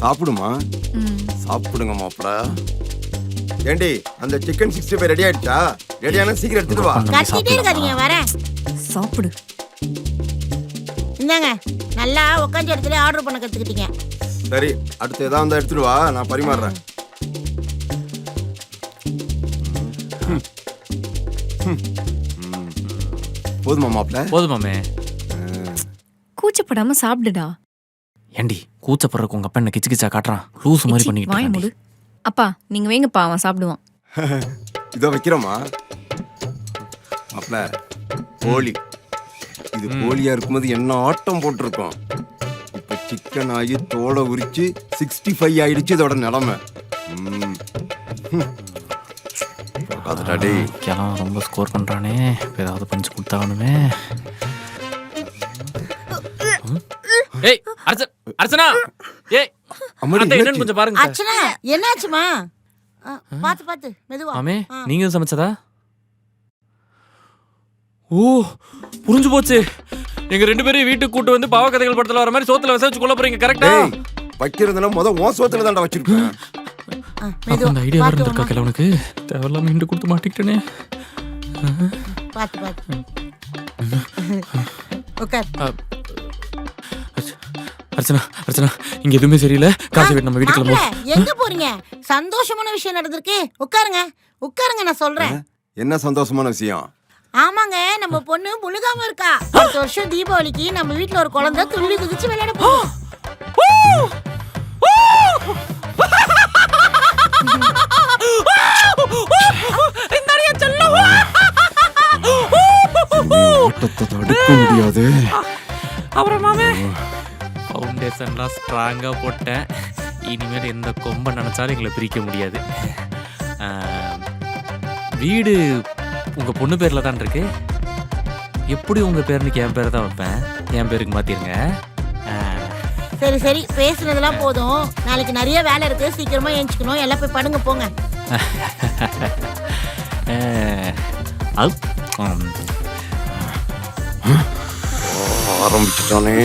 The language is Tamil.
சாப்பிடுமா. சாப்பிடுங்க மாப்பிள. ஏண்டி அந்த சிக்கன் 65 ரெடி ஆயிடுச்சா? ரெடியான சீக்கிரம் எடுத்துட்டு வா. கட்டிட்டே இருக்காதீங்க, வரேன். சாப்பிடு. இந்தாங்க, நல்லா உட்காந்து இடத்துல ஆர்டர் பண்ண கத்துக்கிட்டீங்க. சரி, அடுத்து ஏதாவது இருந்தா எடுத்துட்டு வா, நான் பரிமாறுறேன். போதுமா மாப்பிள? போதுமாமே. கூச்சப்படாம சாப்பிடுடா. ஏண்டி கூச்சப்படுறக்கு உங்க அப்பா என்ன கிச்சு கிச்சா காட்டுறான்? லூஸ் மாதிரி வாய் மூடு. பண்ணிக்கிட்டு. அப்பா நீங்க வைங்கப்பா, அவன் சாப்பிடுவான். இதோ வைக்கிறோமா மாப்பிள? கோழி. இது கோழியா இருக்கும்போது என்ன ஆட்டம் போட்டிருக்கோம். இப்ப சிக்கன் ஆகி தோலை உரிச்சு 65 ஆயிடுச்சு இதோட நிலைமை. கிளம் ரொம்ப ஸ்கோர் பண்றானே, ஏதாவது பஞ்சு கொடுத்தாகணுமே. ஏய் அர்ச்சனா, ஏய் அம்மா என்னன்னு கொஞ்சம் பாருங்க. அர்ச்சனா என்னாச்சுமா? பாத்து பாத்து மெதுவா. ஆமே நீங்க சமைச்சதா? ஓ புரிஞ்சு போச்சு. எங்க 2 பேரையும் வீட்டுக்கு கூட்டு வந்து பாவக்கதைகள் படத்துல வர மாதிரி சோத்துல வச்சு கொல்ல போறீங்க. கரெக்டா? வைக்கிறதுனா உன் சோத்துல தான்டா வச்சிருக்கேன். அந்த ஐடியா இருந்திருக்கா கிழவனுக்கு? தேவையில்லாம மீண்டு கொடுத்து மாட்டிக்கிட்டேனே. பாத்து பாத்து உட்கார். அர்ச்சனா இங்க எதுவுமே சரியில்லை. காசு வீட்டு நம்ம வீட்டுக்கு கிளம்புவோம். எங்க போறீங்க? சந்தோஷமான விஷயம் நடந்திருக்கு. உட்காருங்க உட்காருங்க, நான் சொல்றேன். என்ன சந்தோஷமான விஷயம்? ஆமாங்க, நம்ம பொண்ணு முழுகாம இருக்கா. அடுத்த வருஷம் தீபாவளிக்கு நம்ம வீட்டுல ஒரு குழந்தை துள்ளி குதிச்சு விளையாட போகும். தடுக்க முடியாது. அப்புறம் மாமே ஃபவுண்டேஷன்லாம் ஸ்ட்ராங்கா போட்டேன். இனிமேல் எந்த கொம்பை நினைச்சாலும் எங்களை பிரிக்க முடியாது. வீடு உங்க பொண்ணு பேர்ல தான் இருக்கு. எப்படி உங்க பேருனுக்கு என் பேர் தான் வைப்பேன். என் பேருக்கு மாத்திருங்க. சரி சரி, பேசுனதெல்லாம் போதும். நாளைக்கு நிறைய வேலை இருக்கு, சீக்கிரமா ஏஞ்சிக்கணும். எல்லாம் போய் படுங்க போங்க. ஆரம்பிச்சுட்டானே.